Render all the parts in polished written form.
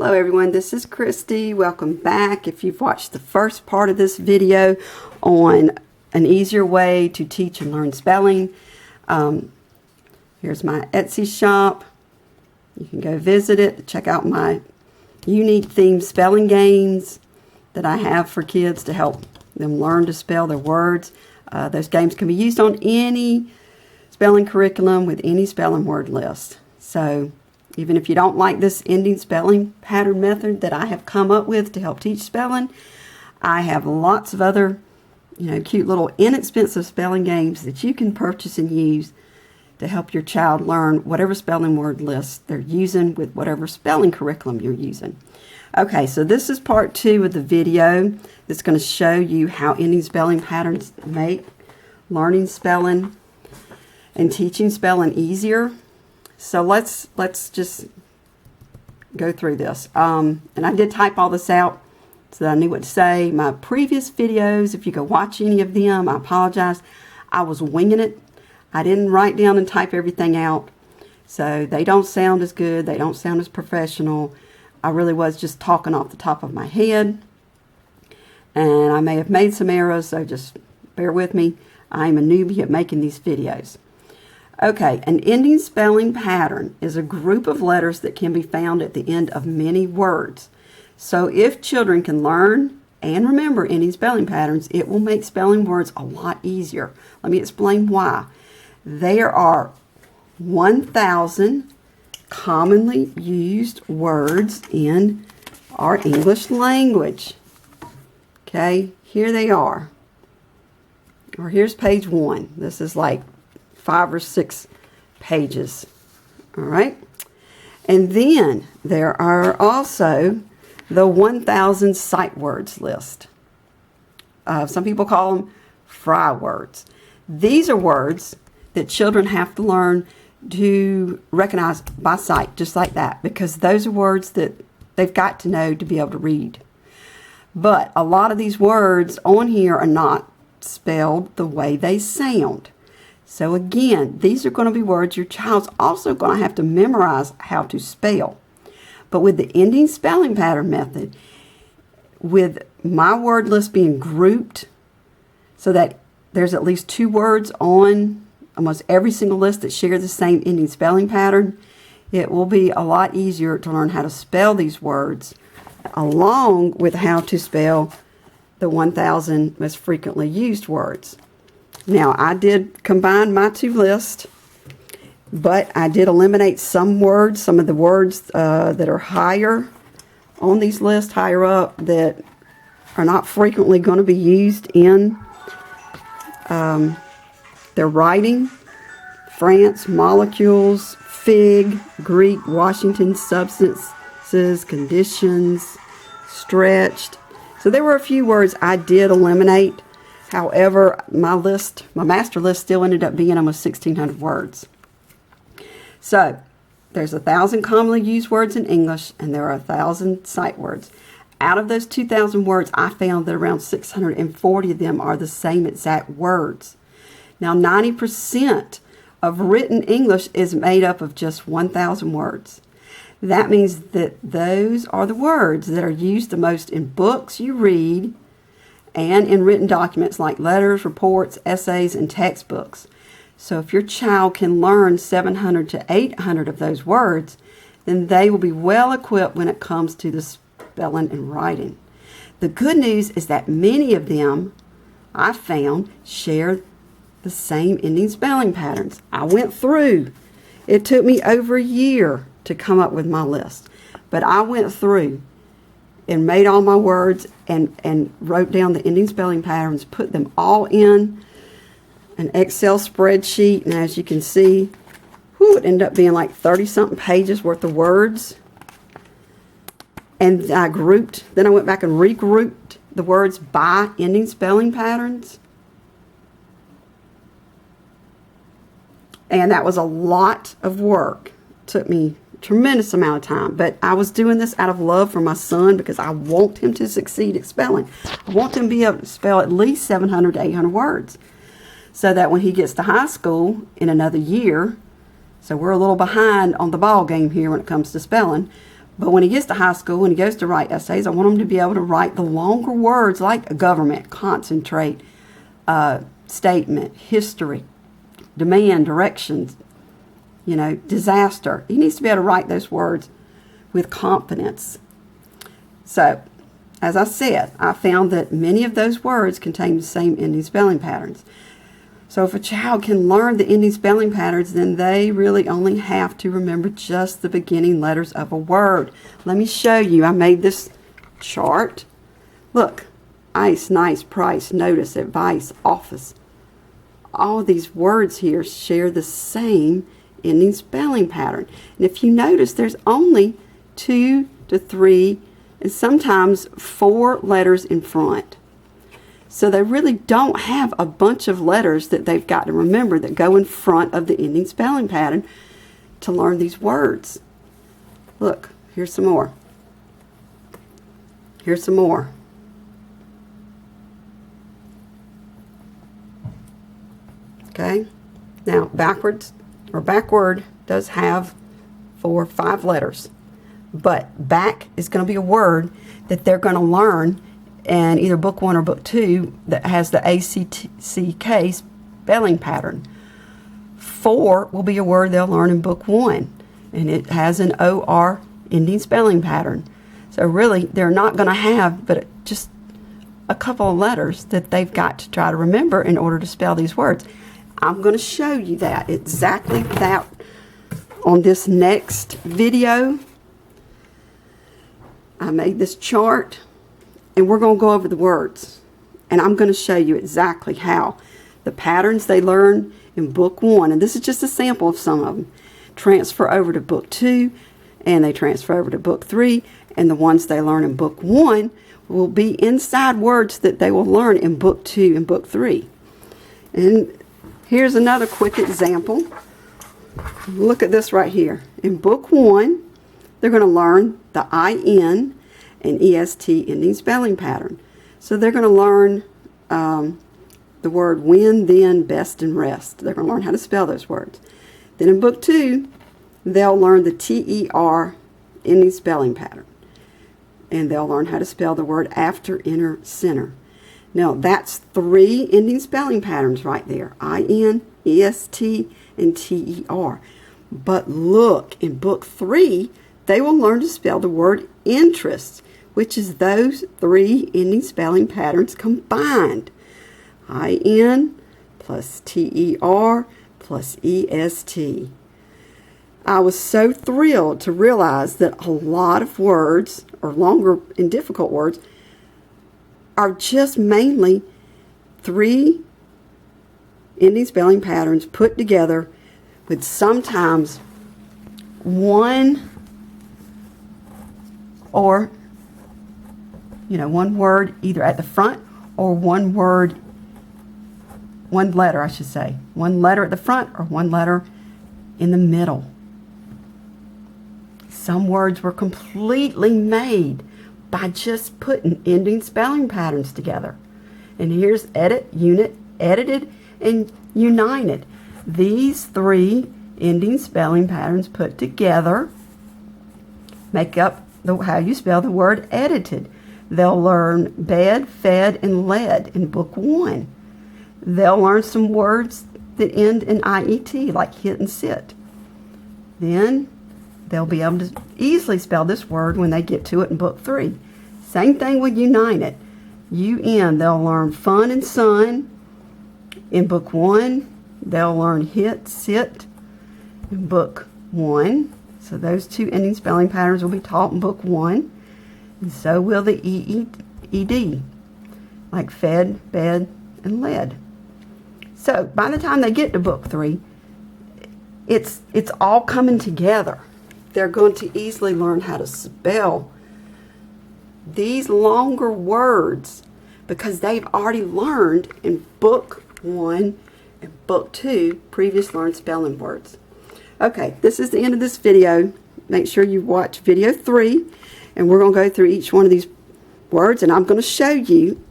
Hello everyone, this is Christy. Welcome back. If you've watched the first part of this video on an easier way to teach and learn spelling, here's my Etsy shop. You can go visit it, check out my unique themed spelling games that I have for kids to help them learn to spell their words. Those games can be used on any spelling curriculum with any spelling word list. So even if you don't like this ending spelling pattern method that I have come up with to help teach spelling, I have lots of other, cute little inexpensive spelling games that you can purchase and use to help your child learn whatever spelling word list they're using with whatever spelling curriculum you're using. Okay, so this is part 2 of the video that's going to show you how ending spelling patterns make learning spelling and teaching spelling easier. So let's just go through this. And I did type all this out so that I knew what to say. My previous videos, if you go watch any of them, I apologize. I was winging it. I didn't write down and type everything out. So they don't sound as good. They don't sound as professional. I really was just talking off the top of my head. And I may have made some errors, so just bear with me. I'm a newbie at making these videos. Okay, an ending spelling pattern is a group of letters that can be found at the end of many words. So if children can learn and remember ending spelling patterns, it will make spelling words a lot easier. Let me explain why. There are 1,000 commonly used words in our English language. Okay, here they are. Or here's page 1. This is like 5 or 6 pages. All right. And then there are also the 1,000 sight words list. Some people call them fry words. These are words that children have to learn to recognize by sight, just like that, because those are words that they've got to know to be able to read. But a lot of these words on here are not spelled the way they sound. So again, these are going to be words your child's also going to have to memorize how to spell. But with the ending spelling pattern method, with my word list being grouped so that there's at least 2 words on almost every single list that share the same ending spelling pattern, it will be a lot easier to learn how to spell these words along with how to spell the 1,000 most frequently used words. Now, I did combine my 2 lists, but I did eliminate some words, some of the words that are higher on these lists, higher up, that are not frequently going to be used in their writing. France, molecules, fig, Greek, Washington, substances, conditions, stretched. So there were a few words I did eliminate. However, my master list still ended up being almost 1,600 words. So there's 1,000 commonly used words in English, and there are 1,000 sight words. Out of those 2,000 words, I found that around 640 of them are the same exact words. Now, 90% of written English is made up of just 1,000 words. That means that those are the words that are used the most in books you read and in written documents like letters, reports, essays, and textbooks. So if your child can learn 700 to 800 of those words, then they will be well equipped when it comes to the spelling and writing. The good news is that many of them, I found, share the same ending spelling patterns. I went through. It took me over a year to come up with my list, but I went through and made all my words and wrote down the ending spelling patterns, put them all in an Excel spreadsheet, and as you can see, it ended up being like 30-something pages worth of words. And I went back and regrouped the words by ending spelling patterns. And that was a lot of work. It took me tremendous amount of time, but I was doing this out of love for my son because I want him to succeed at spelling. I want him to be able to spell at least 700 to 800 words so that when he gets to high school in another year, so we're a little behind on the ball game here when it comes to spelling, But when he gets to high school, when he goes to write essays, I want him to be able to write the longer words like government, concentrate, statement, history, demand, directions, disaster. He needs to be able to write those words with confidence. So, as I said, I found that many of those words contain the same ending spelling patterns. So if a child can learn the ending spelling patterns, then they really only have to remember just the beginning letters of a word. Let me show you. I made this chart. Look, ice, nice, price, notice, advice, office. All these words here share the same ending spelling pattern. And if you notice, there's only 2 to 3 and sometimes 4 letters in front. So they really don't have a bunch of letters that they've got to remember that go in front of the ending spelling pattern to learn these words. Look, here's some more. Here's some more. Okay, now backwards or backward does have 4 or 5 letters, but back is going to be a word that they're going to learn in either book 1 or book 2 that has the ACK spelling pattern. 4 will be a word they'll learn in book 1, and it has an OR ending spelling pattern. So really, they're not going to have but just a couple of letters that they've got to try to remember in order to spell these words. I'm going to show you that, exactly that, on this next video. I made this chart, and we're going to go over the words. And I'm going to show you exactly how the patterns they learn in book 1, and this is just a sample of some of them, transfer over to book 2, and they transfer over to book 3, and the ones they learn in book 1 will be inside words that they will learn in book 2 and book 3. And here's another quick example. Look at this right here. In book 1, they're going to learn the IN and EST ending spelling pattern. So they're going to learn the word when, then, best, and rest. They're going to learn how to spell those words. Then in book 2, they'll learn the TER ending spelling pattern. And they'll learn how to spell the word after, inner, center. Now, that's 3 ending spelling patterns right there. IN, EST, and TER. But look, in book 3, they will learn to spell the word interest, which is those 3 ending spelling patterns combined. IN plus TER plus EST. I was so thrilled to realize that a lot of words, or longer and difficult words, are just mainly 3 ending spelling patterns put together with sometimes one or, one word either at the front or one letter, I should say. One letter at the front or one letter in the middle. Some words were completely made by just putting ending spelling patterns together. And here's edit, unit, edited, and united. These 3 ending spelling patterns put together make up how you spell the word edited. They'll learn bed, fed, and led in book 1. They'll learn some words that end in IET, like hit and sit. Then they'll be able to easily spell this word when they get to it in book 3. Same thing with united. UN, they'll learn fun and sun in book 1. They'll learn hit, sit in book 1. So those 2 ending spelling patterns will be taught in book 1. And so will the ED, like fed, bed, and led. So by the time they get to book 3, it's all coming together. They're going to easily learn how to spell these longer words because they've already learned in book 1 and book 2 previous learned spelling words. Okay, this is the end of this video. Make sure you watch video 3, and we're going to go through each one of these words, and I'm going to show you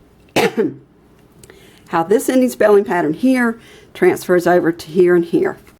how this ending spelling pattern here transfers over to here and here.